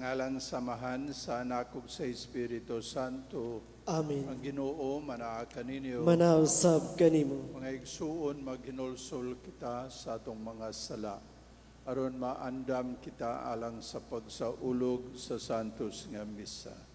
ngalan samahan sa anak ug sa Espiritu Santo. Amen. Ang Ginoo manaa kaninyo. Manausab kanimo. Mga igsuon maghinulsol kita sa atong mga sala aron maandam kita alang sa pagsaulog sa santos nga misa.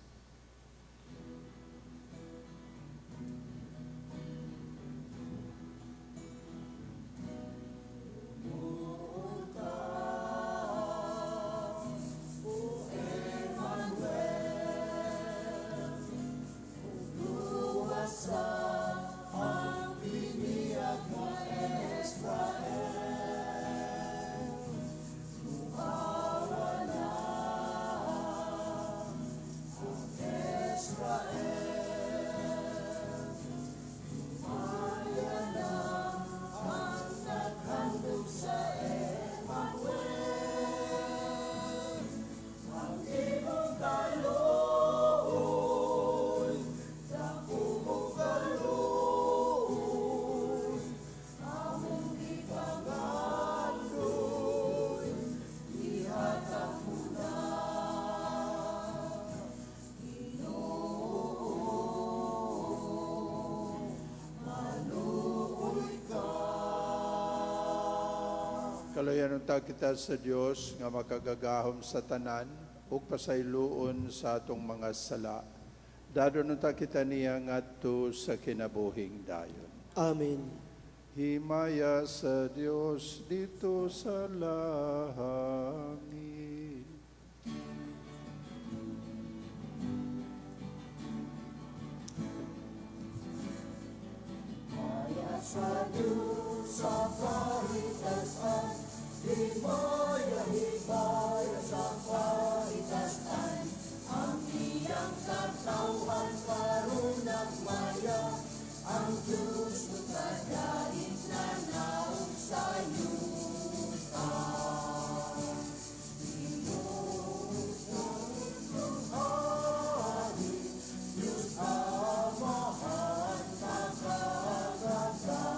Kalayan unta kita sa Dios nga makagagahom sa tanan ug pasayloon sa atong mga sala. Dadon unta kita niya ngadto sa kinabuhing dayon. Amen. Himaya sa Dios dito sa langit. Himaya sa Diyos sa kahitasan, himaya sa kahitasan, ang iyang katawan karunang maya, ang Diyos magkadait na naog sa yuta. Diyos ng hari, Diyos amahan, makagagaw sa tanan.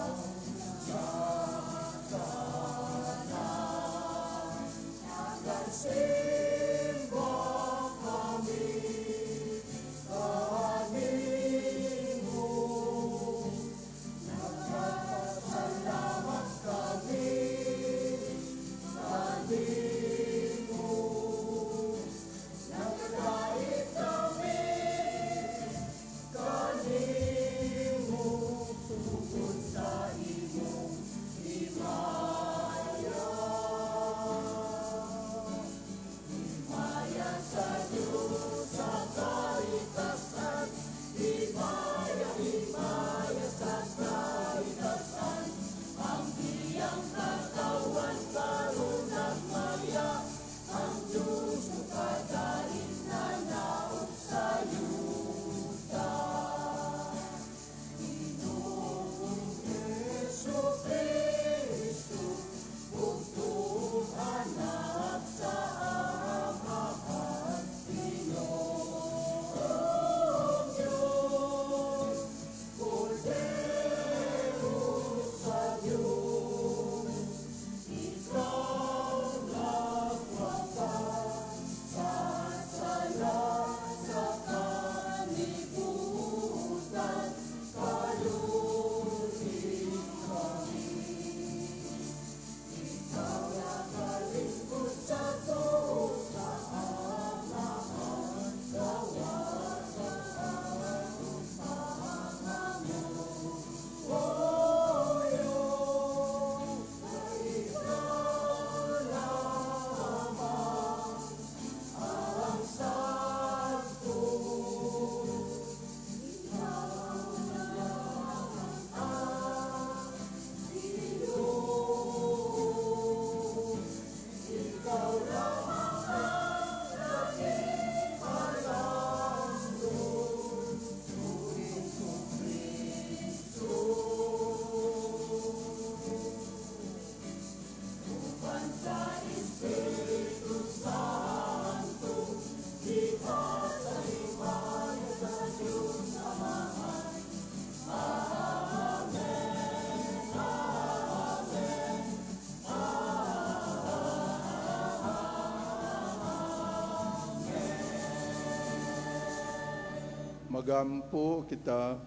Magampo kita,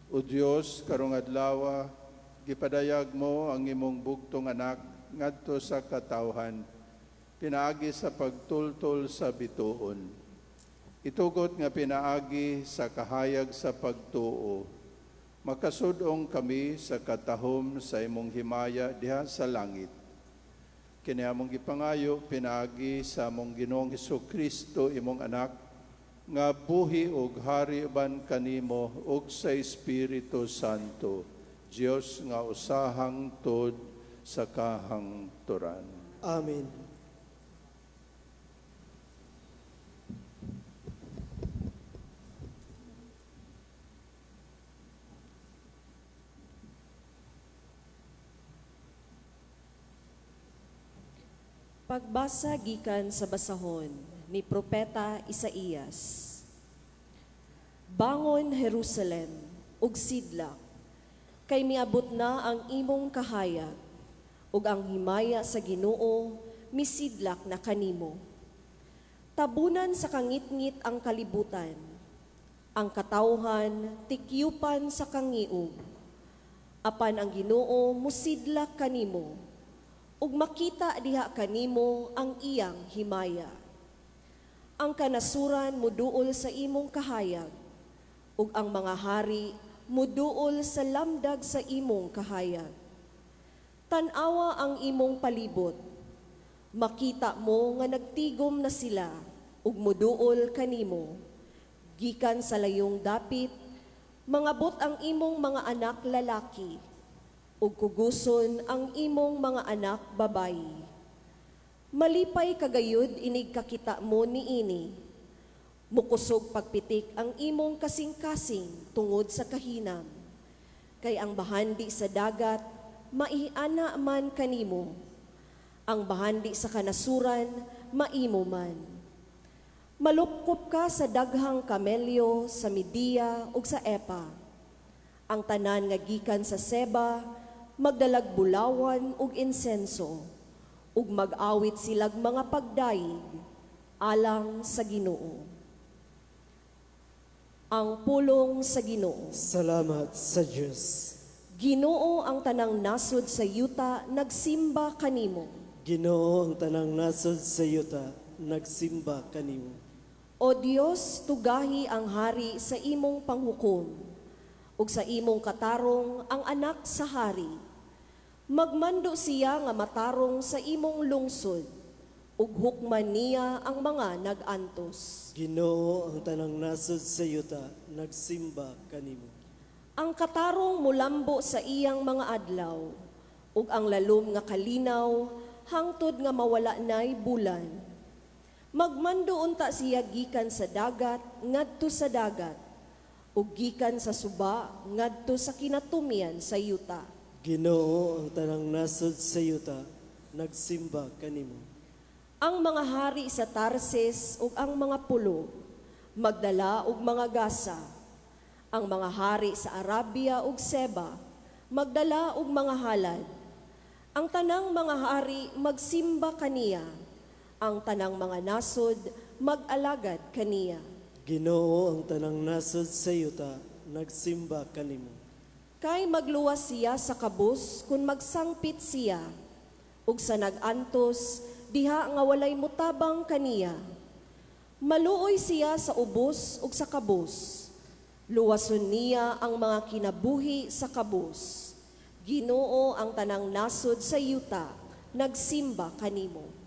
o Dios, karong adlaw, gipadayag mo ang imong bugtong anak ngadto sa katawhan, pinaagi sa pagtultol sa bituon. Itugot nga pinaagi sa kahayag sa pagtuo. Makasudong kami sa katahom sa imong himaya diha sa langit. Kini among gipangayo pinaagi sa among Ginoong Hesukristo imong anak, nga buhi ug hari uban kanimo ug sa Espiritu Santo, Dios nga usahang tod sa kahangturan. Amen. Pagbasa gikan sa basahon ni Propeta Isaías. Bangon Jerusalem, ug sidlak, kay miabot na ang imong kahayag, ug ang himaya sa Ginoo misidlak na kanimo. Tabunan sa kangitngit ang kalibutan, ang katawhan tikyupan sa kangiog. Apan ang Ginoo musidlak kanimo, ug makita diha kanimo ang iyang himaya. Ang kanasuran muduol sa imong kahayag, ug ang mga hari muduol sa lamdag sa imong kahayag. Tan-awa ang imong palibot, makita mo nga nagtigom na sila, ug muduol kanimo. Gikan sa layong dapit, mangabot ang imong mga anak lalaki, ug kuguson ang imong mga anak babayi. Malipay kagayud inig kakita mo niini, mukusog pagpitik ang imong kasing-kasing tungod sa kahinam. Kay ang bahandi sa dagat, maiana man kanimo. Ang bahandi sa kanasuran, maimo man. Malupkop ka sa daghang kamelyo, sa Media ug sa Epa. Ang tanan nga gikan sa Seba, magdalag bulawan ug insenso, ug mag-awit silag mga pagdaig, alang sa Ginoo. Ang pulong sa Ginoo. Salamat sa Diyos. Ginoo, ang tanang nasod sa yuta, nagsimba kanimo. Ginoo, ang tanang nasod sa yuta, nagsimba kanimo. O Dios, tugahi ang hari sa imong panghukom, ug sa imong katarong ang anak sa hari. Magmando siya nga matarong sa imong lungsod, ug hukman niya ang mga nag-antos. Ginoo, ang tanang nasod sa yuta, nagsimba kanimo. Ang katarong mulambo sa iyang mga adlaw, ug ang lalom nga kalinaw, hangtod nga mawala na'y bulan. Magmando unta siya gikan sa dagat, ngadto sa dagat, ug gikan sa suba, ngadto sa kinatumian sa yuta. Ginoo, ang tanang nasod sa yuta, nagsimba kanimo. Ang mga hari sa Tarsis ug ang mga pulo, magdala og mga gasa. Ang mga hari sa Arabia ug Seba, magdala og mga halad. Ang tanang mga hari magsimba kaniya. Ang tanang mga nasod mag-alagad kaniya. Ginoo, ang tanang nasod sa yuta, nagsimba kanimo. Kay magluwas siya sa kabus kung magsangpit siya, ug sa nag-antos, diha nga walay mutabang kaniya. Maluoy siya sa ubos ug sa kabus. Luwason niya ang mga kinabuhi sa kabus. Ginoo, ang tanang nasod sa yuta, nagsimba kanimo.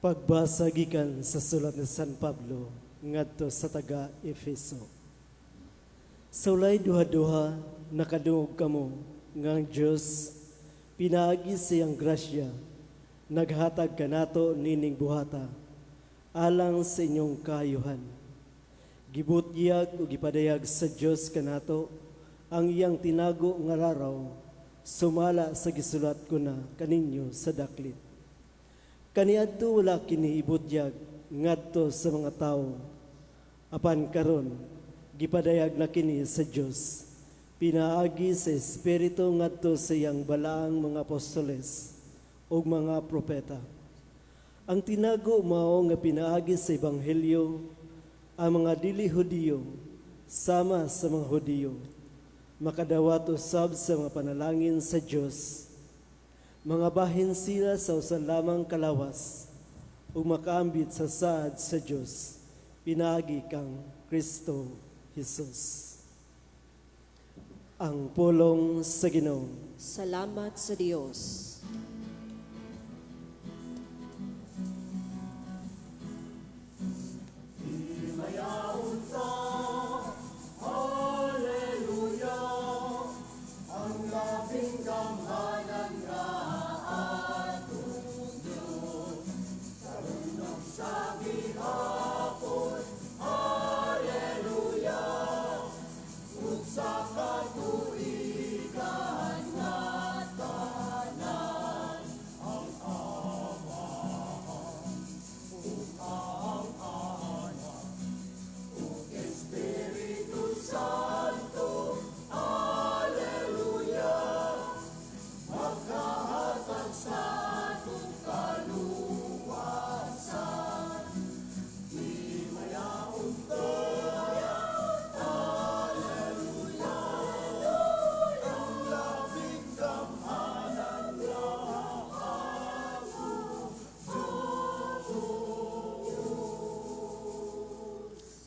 Pagbasa gikan sa sulat ni San Pablo ngadto sa taga Efeso. Sa ulay duha-duha nakadungog kamo nga ang Dios pinaagi siyang grasya naghatag kanato nining buhata alang sa inyong kaayuhan. Gibutyag o gipadayag sa Dios kanato ang iyang tinago nga raraw sumala sa gisulat ko na kaninyo sa daklit. Kaniadto wala kini ibutyag ngadto sa mga tao. Apan karon gipadayag na kini sa Dios pinaagi sa espiritu ngadto sa iyang balaang mga apostoles ug mga propeta. Ang tinago mao nga pinaagi sa ebanghelyo ang mga dili Hudiyo sama sa mga Hudiyo makadawat usab sa mga panalangin sa Dios. Mga bahin sila sa usa lamang kalawas ug makaambit sa saad sa Dios pinaagi kang Kristo Jesus. Ang pulong sa Ginoo. Salamat sa Diyos.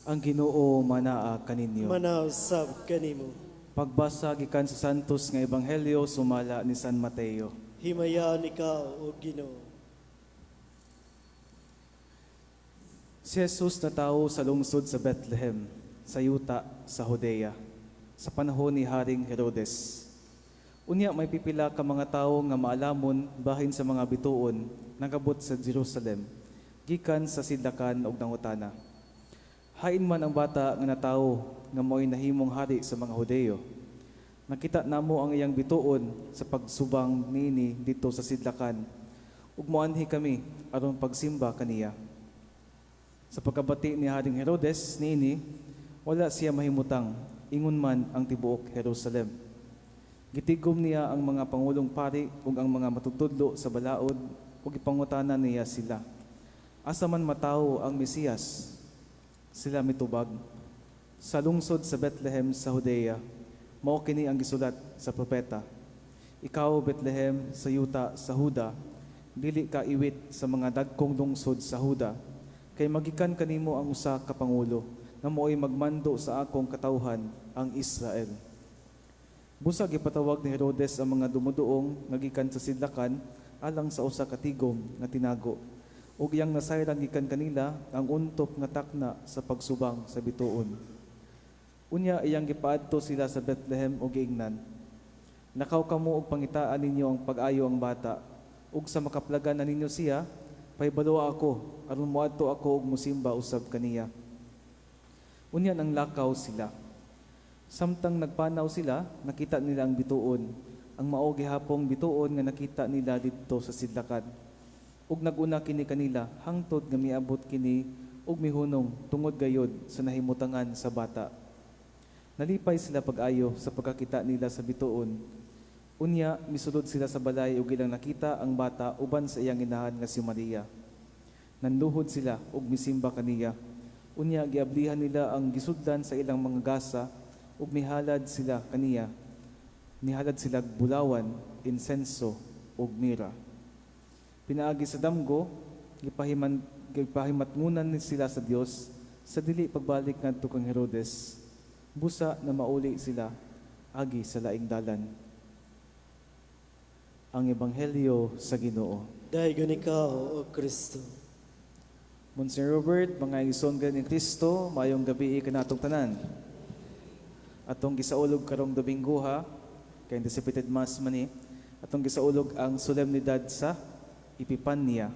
Ang Ginoo manaa kaninyo. Manaw sab kanimo. Pagbasa gikan sa Santos nga Ebanghelyo sumala ni San Mateo. Himayaan ikaw o Ginoo. Si Jesus natawo sa lungsod sa Bethlehem, sa Yuta, sa Judea, sa panahon ni Haring Herodes. Unya may pipila ka mga tawo nga maalamon bahin sa mga bituon nagabot sa Jerusalem, gikan sa sidlakan ug nangutana. Hain man ang bata nga natawo nga mo'y nahimong hari sa mga Hudeyo. Nakita namo ang iyang bituon sa pagsubang niini dito sa sidlakan, ug moanhi kami aron pagsimba kaniya. Sa pagkabati ni Haring Herodes niini, wala siya mahimutang, ingon man ang tibuok Jerusalem. Gitigom niya ang mga pangulong pari ug ang mga matutudlo sa balaod ug ipangutana niya sila. Asa man matawo ang Mesiyas? Sila mitubag. Sa lungsod sa Bethlehem sa Judea, mao kini ang gisulat sa propeta. Ikaw, Bethlehem, sa Yuta, sa Huda, dili ka iwit sa mga dagkong lungsod sa Huda, kay magikan kanimo ang usa ka pangulo, na mo'y magmando sa akong katawhan, ang Israel. Busag ipatawag ni Herodes ang mga dumuduong nagikan sa sidlakan alang sa usa ka tigom nga tinago. Ug iyang nasayran gikan kanila ang untop nga takna sa pagsubang sa bituon. Unya iyang gipaadto sila sa Bethlehem ug giingnan. Nakaw kamo og pangitaan ninyo ang pag-ayo ang bata, ug sa makaplagan na ninyo siya, pahibalo ako aron moadto ako og musimba usab kaniya. Unya nang lakaw sila. Samtang nagpanaw sila, nakita nila ang bituon, ang mao gihapong bituon nga nakita nila didto sa sidlakan. Ug naguna kini kanila hangtod nga miabot kini ug mihunong tungod gayod sa nahimutangan sa bata. Nalipay sila pag-ayo sa pagkakita nila sa bituon. Unya misulod sila sa balay ug ilang nakita ang bata uban sa iyang inahan nga si Maria. Nanluhod sila ug misimba kaniya. Unya giablihan nila ang gisudlan sa ilang mga gasa ug mihalad sila kaniya. Nihalad sila bulawan, insenso ug mira. Pinaagi sa damgo, gipahimatngunan ni sila sa Dios sa dili pagbalik ngadto kang Herodes. Busa na mauli sila agi sa laing dalan. Ang Ebanghelyo sa Ginoo. Dayon ikaw o Kristo. Monsignor Robert, mga igsoon ni Kristo, mayong gabi kanatong tanan. Atong gisaulog karong Domingo ha, kay anticipated mass man atong gisaulog ang solemnidad sa Epifania,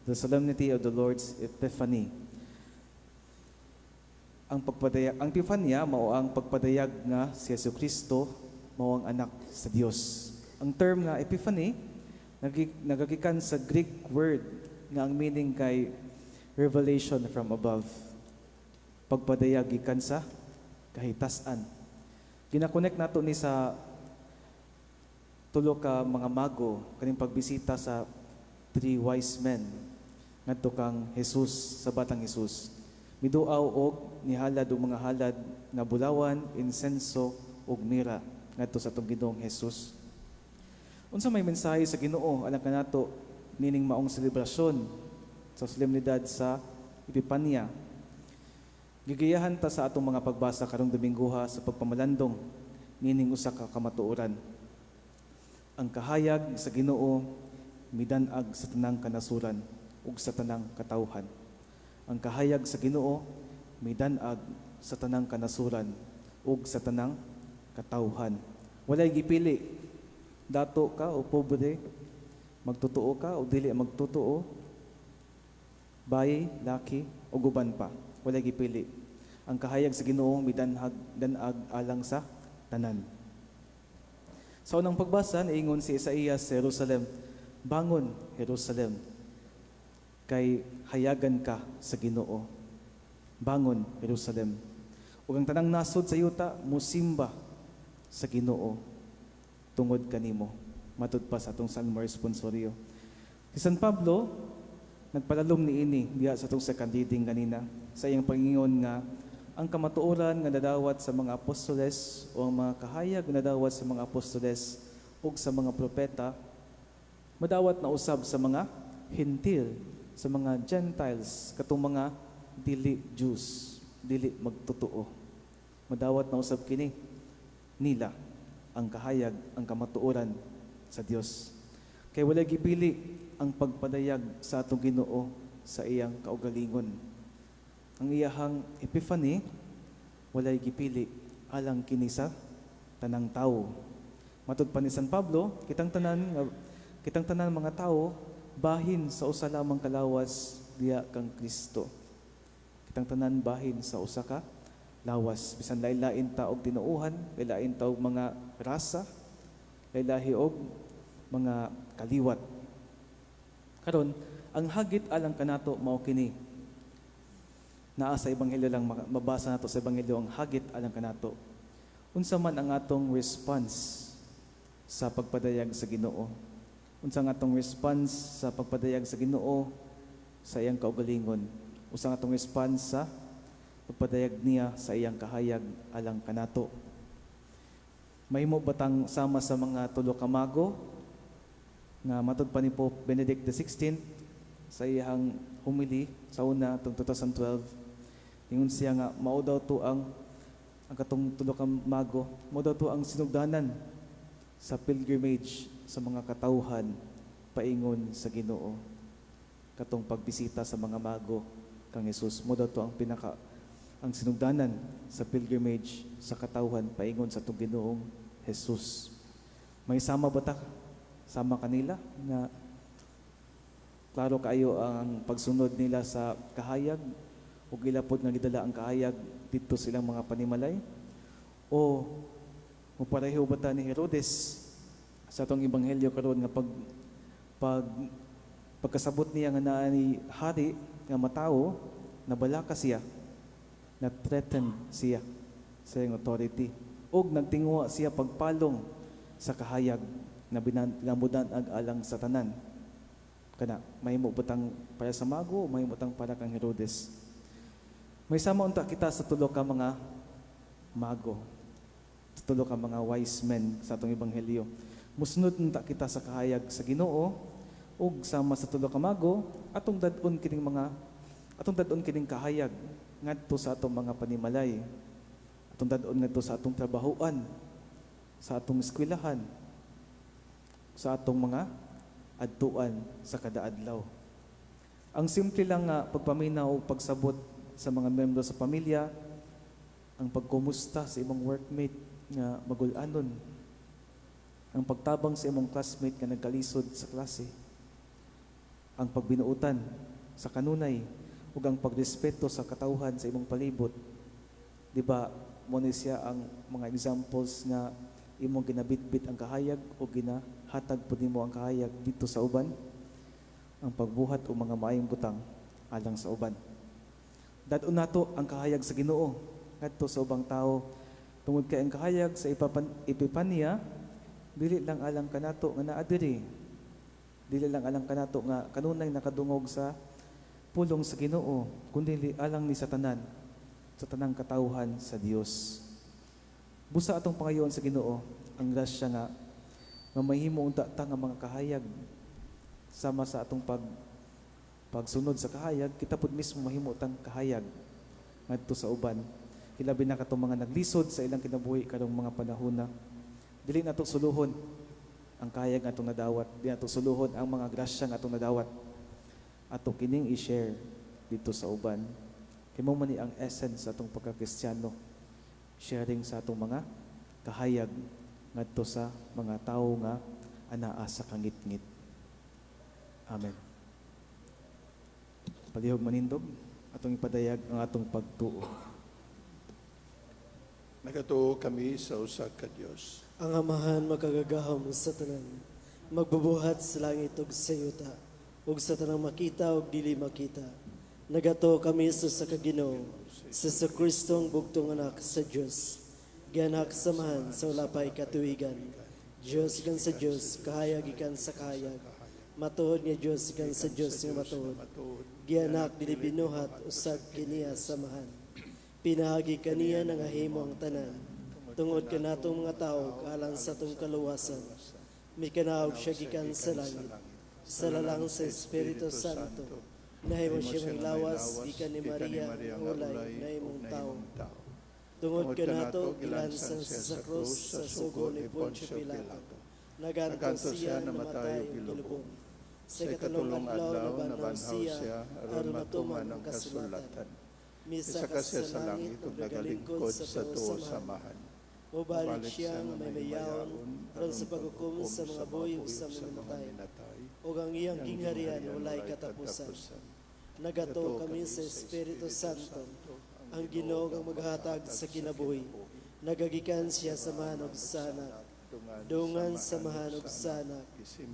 the solemnity of the Lord's Epiphany. Ang Epifania mao ang pagpadayag nga si Jesucristo mao ang anak sa Dios. Ang term nga Epiphany nagagikan sa Greek word nga ang meaning kay revelation from above. Pagpadayag gikan sa kahitasan. Gina-connect nato ni sa tulo ka mga mago kaning pagbisita sa 3 wise men ngadto kang Jesus sa batang Jesus. Miduaw og nihalad og mga halad nga bulawan, insenso ug mira ngadto sa atong Ginoong Jesus. Unsa may mensahe sa Ginoo alang kanato nining maong selebrasyon sa solemnidad sa Epipanya. Gigayahan ta sa atong mga pagbasa karong Dominguha sa pagpamalandong nining usa ka kamatuoran. Ang kahayag sa Ginoo midanag sa tanang kanasuran ug sa tanang katawhan. Ang kahayag sa Ginoo midanag sa tanang kanasuran ug sa tanang katawhan. Walay gipili dato ka o pobre, magtotoo ka o dili magtotoo, bayi, laki o guban pa. Walay gipili. Ang kahayag sa Ginoo midanag alang sa tanan. Sa unang pagbasa, niingon si Isaías sa Jerusalem, "Bangon, Jerusalem, kay hayagan ka sa Ginoo. Bangon, Jerusalem. Ug ang tanang nasod sa yuta, musimba sa Ginoo tungod kanimo." Matud pa sa atong Salmo responsoryo. Si San Pablo, nagpalalom niini diya sa atong second reading kanina, sa iyang pangingon nga, ang kamatuoran nga nadawat sa mga apostoles o ang mga kahayag nga nadawat sa mga apostoles o sa mga propeta, madawat na usab sa mga Hentil, sa mga Gentiles, katong mga dili Jews, dili magtotoo. Madawat na usab kini nila ang kahayag, ang kamatuoran sa Dios. Kay wala gipili ang pagpadayag sa atong Ginoo sa iyang kaugalingon. Ang iyahang epiphany walay gipili alang kini sa tanang tawo. Matud pa ni San Pablo, kitang tanan mga tawo bahin sa usa lamang kalawas diya kang Kristo. Kitang tanan bahin sa usa ka lawas, bisan lain-lain ta og tinuohan, lain ta og mga rasa, lahi og mga kaliwat. Karon, ang hagit alang kanato mao kini. Naa sa ebanghelyo lang mabasa nato sa ebanghelyo ang hagit alang kanato. Unsa man ang atong response sa pagpadayag sa Ginoo? Unsa ang atong response sa pagpadayag sa Ginoo sa iyang kaugalingon? Unsa ang atong response sa pagpadayag niya sa iyang kahayag alang kanato? Mahimo batang sama sa mga tulo ka mago nga matud pa ni Pope Benedict XVI sa iyang homily sa una tong 2012, ingon siya nga mao daw to ang katong tulo ka mago, mao daw to ang sinugdanan sa pilgrimage sa mga katawhan paingon sa Ginoo. Katong pagbisita sa mga mago kang Hesus, mao daw to ang sinugdanan sa pilgrimage sa katawhan paingon sa atong Ginoong Hesus. May sama ba ta? Sama kanila na klaro kaayo ang pagsunod nila sa kahayag o gilapod nga gidala ang kahayag dito silang mga panimalay? O mupareho ba ta ni Herodes sa atong ebanghelyo karon nga pagkasabot niya nga naa ni hari nga matawo, nabalaka siya, na-threaten siya sa iyang authority, og nagtingwa siya pagpalong sa kahayag na binamudan ag alang sa tanan. Kana mahimo butang para sa mago, mahimo butang para kang Herodes. May sama unta kita sa tulo ka mga mago, sa tulo ka mga wise men sa atong ebanghelyo. Musunod unta kita sa kahayag sa Ginoo ug sama sa tulo ka mago atong dadon kining kahayag ngadto sa atong mga panimalay. Atong dadon ngadto sa atong trabahoan, sa atong eskwelahan, sa atong mga adtuan sa kada adlaw. Ang simple lang nga pagpaminaw o pagsabot sa mga membro sa pamilya, ang pagkumusta sa imong workmate nga magul-anon, ang pagtabang sa imong classmate nga nagkalisod sa klase, ang pagbinuutan sa kanunay ug ang pagrespeto sa katawhan sa imong palibot. Di ba mo ni siya ang mga examples nga imong ginabitbit ang kahayag o ginahatag pud nimo ang kahayag dito sa uban, ang pagbuhat o mga maayong butang alang sa uban. Dadon nato ang kahayag sa Ginoo ngadto sa ubang tao tungod kay ang kahayag sa Epipanya dili lang alang kanato nga naa diri. Dili lang alang kanato nga kanunay nakadungog sa pulong sa Ginoo, kundi alang ni sa tanang katawhan sa Dios. Busa atong pangayoon sa Ginoo ang grasya nga mamahimo unta ta nga mga kahayag sama sa atong pagsunod sa kahayag, kita pud mismo mahimo tang kahayag ngadto sa uban. Hilabi na katong mga naglisod sa ilang kinabuhi karong mga panahona. Dili nato suluhon ang kahayag nga atong nadawat, dili nato suluhon ang mga grasya nga atong nadawat. Ato kining i-share dito sa uban. Kay mao man ni ang essence sa atong pagka-Kristiyano. Sharing sa atong mga kahayag ngadto sa mga tawo nga anaa sa kangit-ngit. Amen. Palihog manindog, atong ipadayag ang atong pagtuo. Nagatuo kami sa usa ka Dios. Ang amahan makagagahom sa tanan, magbubuhat sa langit ug sa yuta, ug sa tanang makita ug dili makita. Nagato kami sa Ginoo, sa Kristong bugtong anak sa Dios. Gianak samahan sa ulapay katuigan. Dios ikan sa Dios, kahayag ikan sa kahayag. Matuod nga Dios ikan sa Dios nga matuod. Gianak dili binuhat usab kiniya samahan. Pinahagi kaniya nga himo ang tanan. Tungod kanatong mga tao alang sa tong kaluwasan. May kanawag siya gikan sa langit. Sa lalang sa Espiritu Santo. Nahimo siya ng lawas gikan ni Maria ang ulay na imong tao. Tungod kanato gilansan sa krus sa sugo ni Poncio Pilato. Naganto siya namatay ug gilubong. Sa katulong adlaw nabanhaw siya aron matuman ang kasulatan. Misa ka siya sa langit ug nagalingkod sa tuwa samahan. Mubalik siya nga may mayaon aron sa paghukom sa mga buhi ug sa mga namatay. Ug ang iyang gingharian walay katapusan. Nagato kami sa Espiritu Santo, ang Ginoo ang maghatag sa kinabuhi. Nagagikan siya sa mahanog sa anak. Dungan sa mahanog sa anak.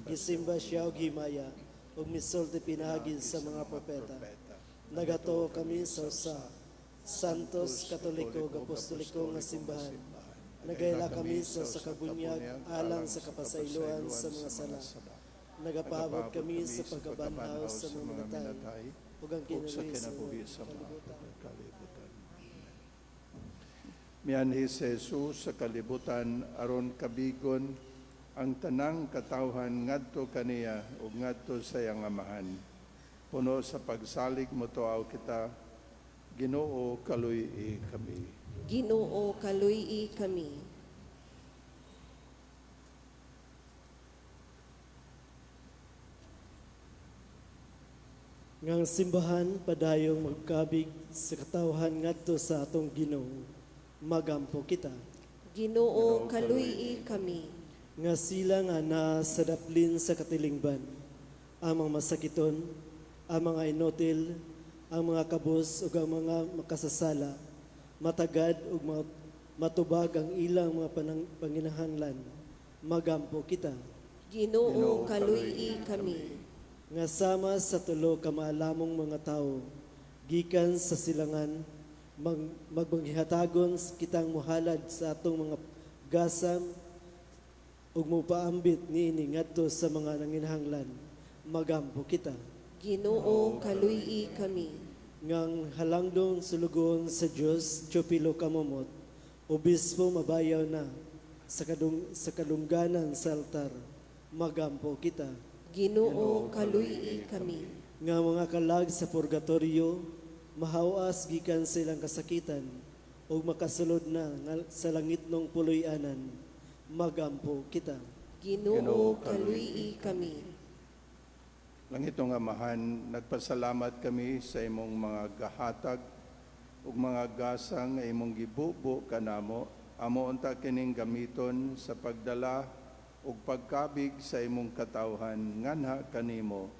Gisimba siya og himaya, ug misulti pinagin sa mga propeta. Nagato kami sa usa, Santos, Katoliko, ug Apostoliko nga simbahan. Nagayla kami sa kabunyag alang sa kapasayloan sa mga sala. Nagapabot kami sa pagkabanhaw sa mga namatay, ug ang kinabuhi sa kalibutan. Mianhi si Jesus sa kalibutan aron kabigon ang tanang katawhan ngadto kaniya ug ngadto sa iyang amahan. Puno sa pagsalig mo tuaw kita, Ginoo kaluy-i kami. Ginoo kaluy-i kami. Ngang simbahan padayong magkabig sa katawhan ngadto sa atong Ginoo. Magampo kita. Ginoo kaluy-i kami. Nga sila nga na sa daplin sa katilingban. Ang mga masakiton, ang mga inotil, ang mga kabus ug ang mga makasasala, matagad ug matubag ang ilang mga panginahanglan. Magampo kita. Ginoo kaluy-i kami. Nga sama sa tulo ka maalamong mga tao, gikan sa silangan, magmanghihatagon kitang muhalad sa atong mga gasam ug mupaambit niini ngadto sa mga nanginahanglan. Magampo kita. Ginoo kaluy-i kami. Ngang halangdong sulugon sa Dios Teopilo kamomot, obispo mabayaw na sa kadungganan sa altar. Magampo kita. Ginoo kaluy-i kami. Nga mga kalag sa purgatorio, mahawas gikan sa ilang kasakitan ug makasulod na sa langit ng puloy-anan. Magampo kita. Ginoo kaluy-i kami. Langitong Amahan, nagpasalamat kami sa imong mga gahatag ug mga gasang nga imong gibubo kanamo. Amo unta kining gamiton sa pagdala ug pagkabig sa imong katawhan nganha kanimo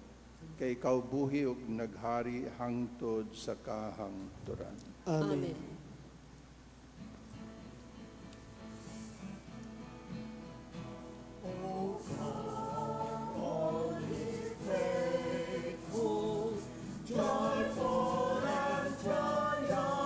kay ikaw buhi ug naghari hangtod sa kahangturan. Amen. Amen. Joyful and triumphant,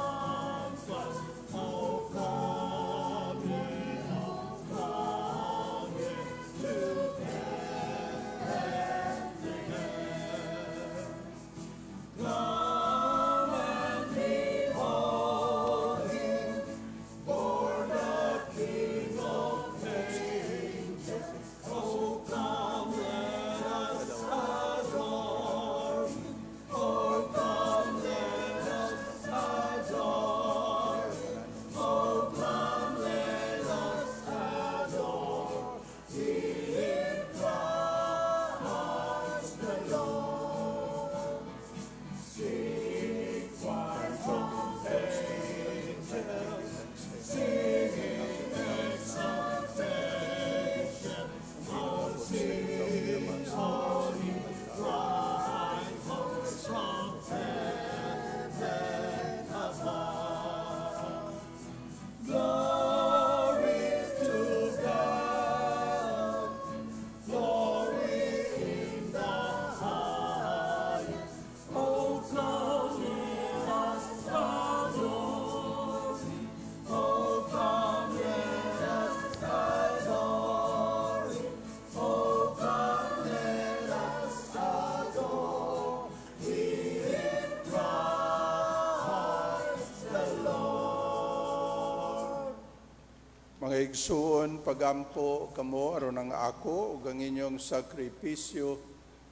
Mga igsuon, pagampo kamo aron ang ako ug ang inyong sakripisyo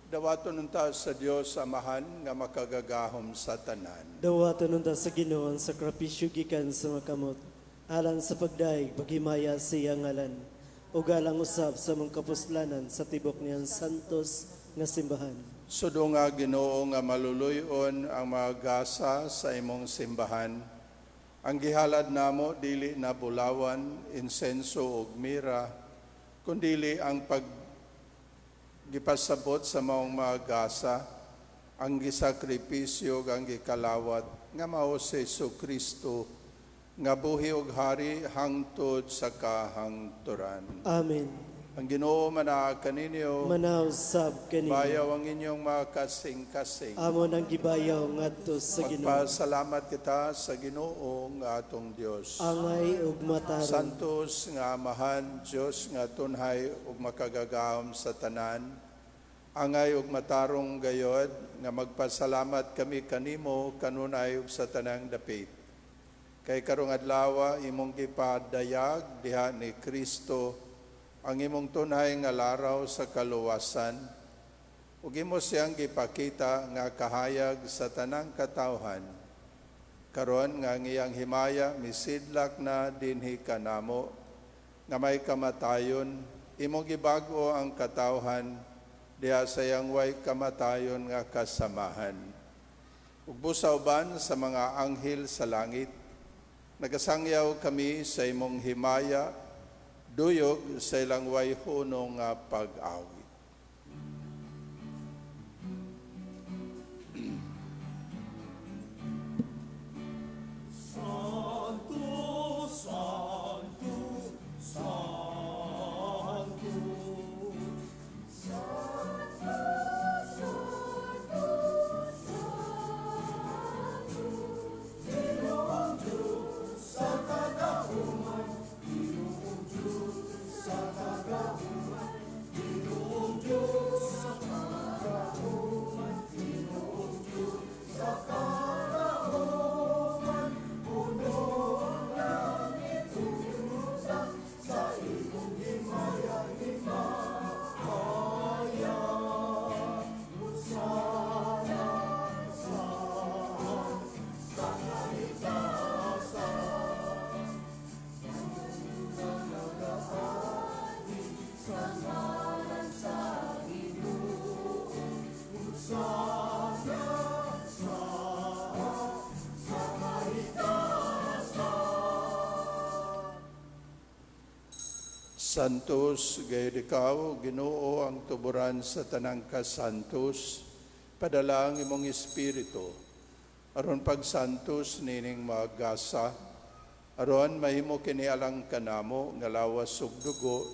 dawaton unta sa Dios Amahan nga makagagahom sa tanan. Dawaton unta sa Ginoo ang sakripisyo gikan sa makamot, alang sa pagdaig paghimaya sa iyang ngalan, ug alang usab sa mga kapuslanan sa tibok niyang santos nga simbahan. Sudo nga Ginoo nga maluluyon ang mga gasa sa imong simbahan. Ang gihalad namo dili na bulawan, insenso ug mira, kundili ang gipasabot sa maong mga gasa, ang gisakripisyo ug ang gikalawat nga mao si Jesu-Kristo nga buhi ug hari hangtod sa kahangturan. Amen. Ang Ginoo manaa kaninyo, Manaw sab kanimo. bayaw ang inyong mga kasing-kasing. Amon ang gibayaw ngadto sa Ginoo. Magpasalamat kita sa Ginoo nga atong Dios. Angay ug matarong. Santos nga Amahan, Dios nga tunhay ug makagagahom sa tanan. Angay ug matarong gayod nga magpasalamat kami kanimo kanunay ug sa tanang dapit. Kay karong adlaw imong gipadayag diha ni Kristo ang imong tunay nga laraw sa kaluwasan, ug imo siyang gipakita nga kahayag sa tanang katawhan. Karon nga ang iyang himaya misidlak na dinhi kanamo, nga may kamatayon, imong gibago ang katawhan diha sa iyang way kamatayon nga kasamahan. Ug busa uban sa mga anghel sa langit, nagasangyaw kami sa imong himaya, duyog sa ilang way hunong nga pag-awit. Santo, Santo, Santo. Ginoong Diyos sa kagauman, Ginoong Diyos sa kagauman, Ginoong Diyos sa kagauman, Ginoong Diyos sa kagauman, puno ang langit, umutak sa iyong himaya-himaya. Usana sa kaligtasan, nagaani sa ngalan sa Ginoo. Usana sa kaligtasan. Santos, gayud ikaw, Ginoo ang tuburan sa tanang kasantos, padala ang imong espiritu, aron pagsantos nining mga gasa, aron mahimo kini alang kanamo nga lawas ug dugo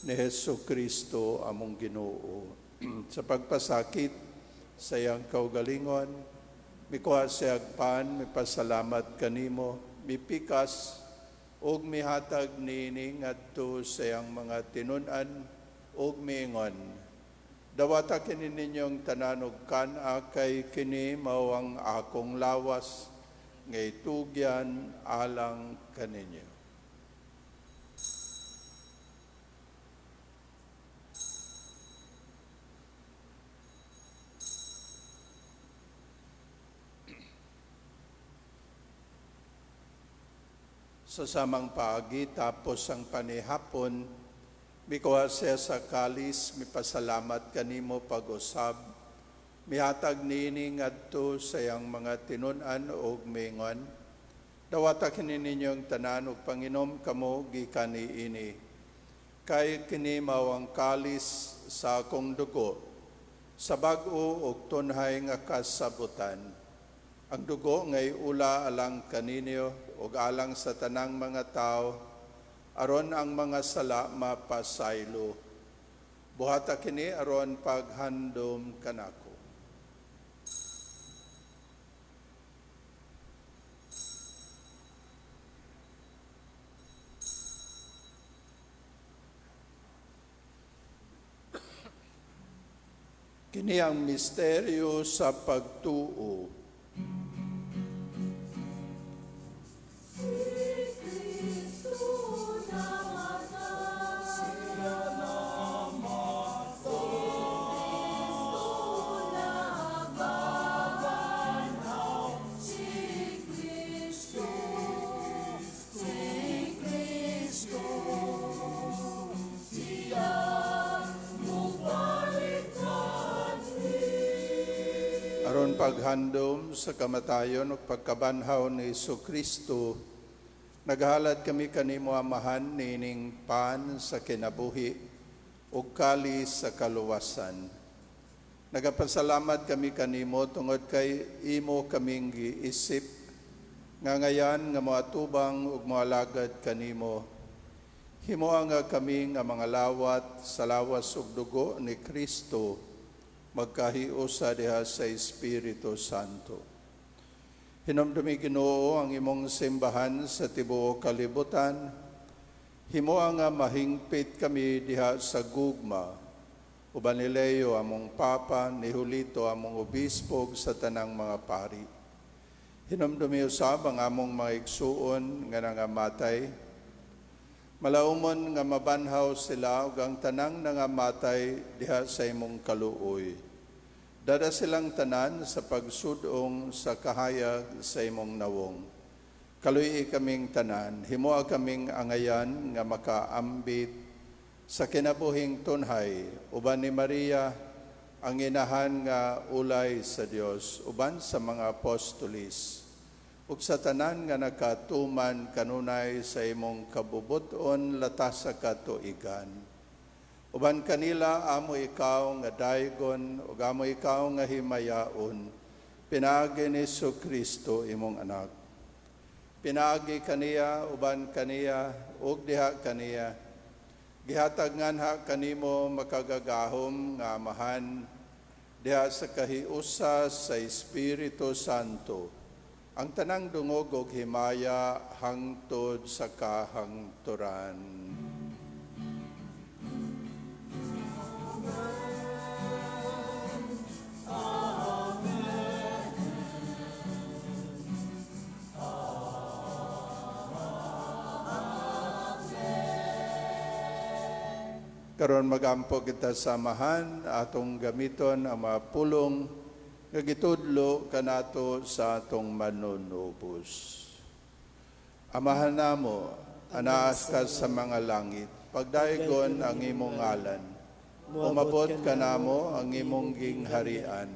ni Jesu-Kristo among Ginoo. Sa pagpasakit sa iyang kaugalingon, mikuha siyag pan, mipasalamat kanimo, mipikas ug mihatag nini ngadto sa iyang mga tinun-an ug miingon. Dawata kini ninyong tanan ug kana kay kini mao ang akong lawas nga itugyan alang kaninyo. Sa samang paagi tapos ang panihapon, mikuha siya sa kalis, mipasalamat kanimo pag-usab, mihatag nini ngadto sa iyang mga tinun-an ug mingon. Dawata kini ninyong tanan ug panginom kamo gikan niini. Kay kini mao ang kalis sa akong dugo, sa bag-o ug tunhay nga kasabutan. Ang dugo ngay ula alang kaninyo ug alang sa tanang mga tao, aron ang mga sala mapasaylo. Buhata kini aron paghandom kanako. Kini ang misteryo sa pagtuo. Si Kristo na paghandom sa kamatayon ug pagkabanhaw ni Kristo, naghalad kami kanimo amahan nining pan sa kinabuhi ug kalis sa kaluwasan. Nagapasalamat kami kanimo tungod kay imo kaming giisip nga ngayan nga moatubang ug moalagad kanimo. Himuha nga kami nga mga lawat sa lawas ug dugo ni Kristo magkahiusa diha sa Espiritu Santo. Hinumdumi Ginoo ang imong simbahan sa tibuok kalibutan. Himuha nga mahingpit kami diha sa gugma. Uban ni Leo among Papa, ni Julito among Obispo sa tanang mga pari. Hinumdumi usab ang among mga igsuon nga nangamatay. Malaumon nga mabanhaw sila ug ang tanang nangamatay diha sa imong kaluoy. Dada silang tanan sa pagsudong sa kahayag sa imong nawong. Kaluy kaming tanan, himuha kaming angayan nga makaambit sa kinabuhing tunhay, uban ni Maria, ang inahan nga ulay sa Dios, uban sa mga apostolis, ug sa tanan nga nakatuman kanunay sa imong kabubuton latas sa katuigan. Uban kanila amo ikaw nga daygon ug amo ikaw nga himayaon, pinaagi ni Kristo imong anak. Pinaagi kaniya uban kaniya ug diha kaniya. Gihatag nganha kanimo makagagahom nga amahan diha sa kahiusa sa Espiritu Santo. Ang tanang dungog ug himaya hangtod sa kahangturan. Karon magampo kita samahan atong gamiton ang mga pulong nga gitudlo kanato sa atong manunubos. Amahan namo, anaas ka sa mga langit, pagdaygon ang imong ngalan. Umabot ka namo ang imong gingharian.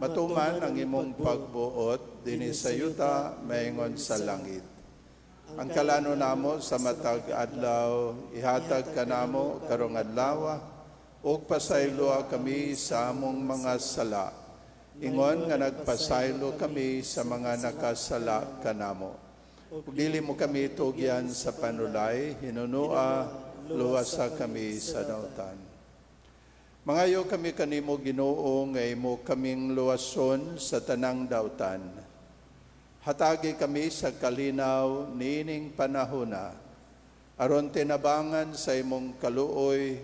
Matuman ang imong pagbuot dinhi sa yuta maingon sa langit. Ang kalano namo sa matag adlaw, ihatag ka namo karong adlaw, ug pasayloa kami sa among mga sala. Ingon nga nagpasaylo kami sa mga nakasala kanamo. Ug dili mo kami tugyan sa panulay, hinunua, luwasa kami sa dautan. Mangayo kami kanimo Ginoo nga imo kaming luwason sa tanang dautan. Hatagi kami sa kalinaw nining panahona, aron tinabangan sa imong kaluoy,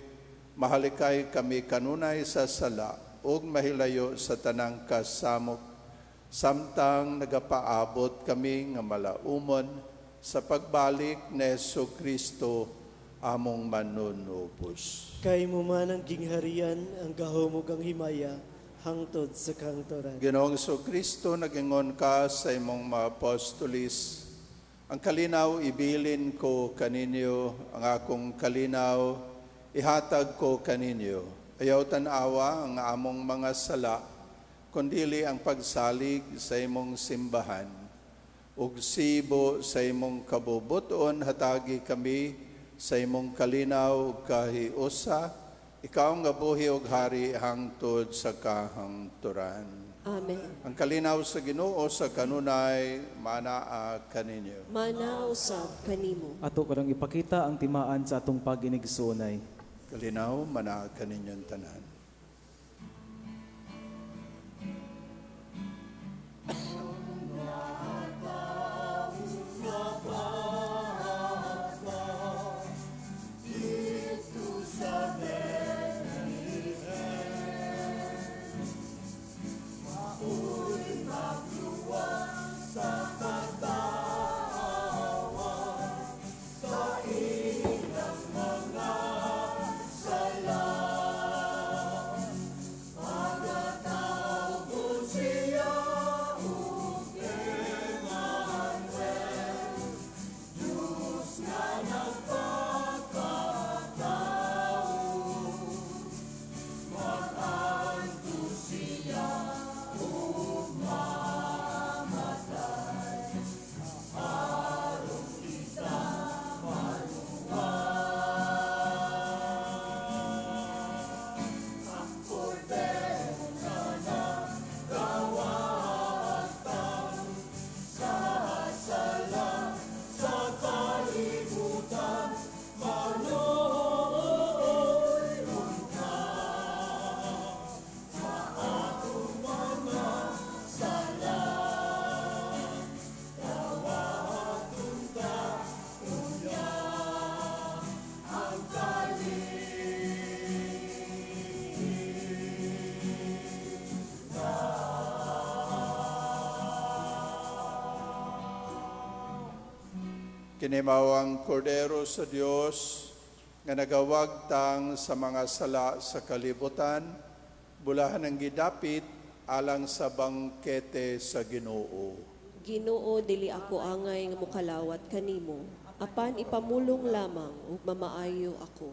mahalikay kami kanunay sa sala, ug mahilayo sa tanang kasamok, samtang nagapaabot kami nga malaumon sa pagbalik ni Kristo among manunubos. Kay mo man ang gingharian, ang gahom ug ang himaya, hangtod sa kahangturan. Ginoong Kristo, nagingon ka sa imong mga apostolis, ang kalinaw ibilin ko kaninyo, ang akong kalinaw ihatag ko kaninyo. Ayaw tanawa ang among mga sala, kundili ang pagsalig sa imong simbahan. Ug sibo sa imong kabubuton, hatagi kami sa imong kalinaw ug kahiusa, ikaw nga buhi ug hari hangtod sa kahangturan. Amen. Ang kalinaw sa Ginoo sa kanunay manaa kaninyo. Mana usab kanimo. Ato karang ipakita ang timaan sa atong pag-inigsunay. Kalinaw manaa kaninyong tanan. Kinimawang kordero sa Dios nga nagawag tang sa mga sala sa kalibutan, bulahan ng gidapit alang sa bangkete sa Ginoo. Ginoo, dili ako angay nga mukalawat kanimo, apan ipamulong lamang ug mamaayo ako.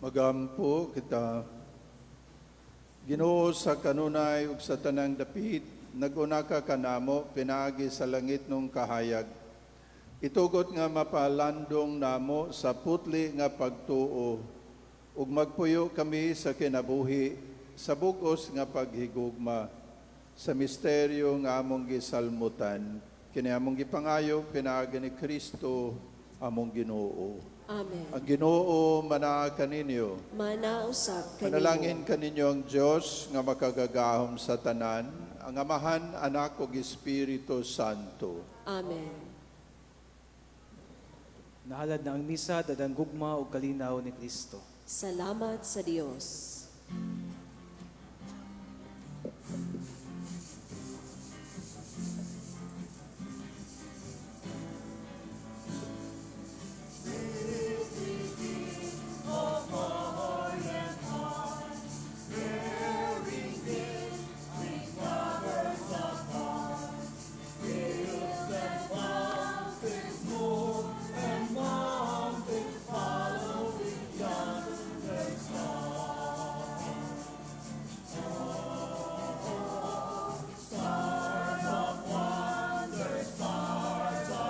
Magampo kita. Ginoo sa kanunay ug sa tanang dapit, naguna ka kanamo pinaagi sa langit nung kahayag. Itugot nga mapalandong namo sa putli nga pagtuo ug magpuyo kami sa kinabuhi sa bugos nga paghigugma sa misteryo nga among gisalmutan. Kini among gipangayo pinaagi ni Kristo among Ginoo. Amen. Ang Ginoo manaa kaninyo. Mana usab kanimo. Manalangin kaninyo ang Diyos nga makagagahom sa tanan, ang Amahan, Anak ug Espiritu Santo. Amen. Nahalad na ang misa, dadang gugma o kalinaw ni Kristo. Salamat sa Dios.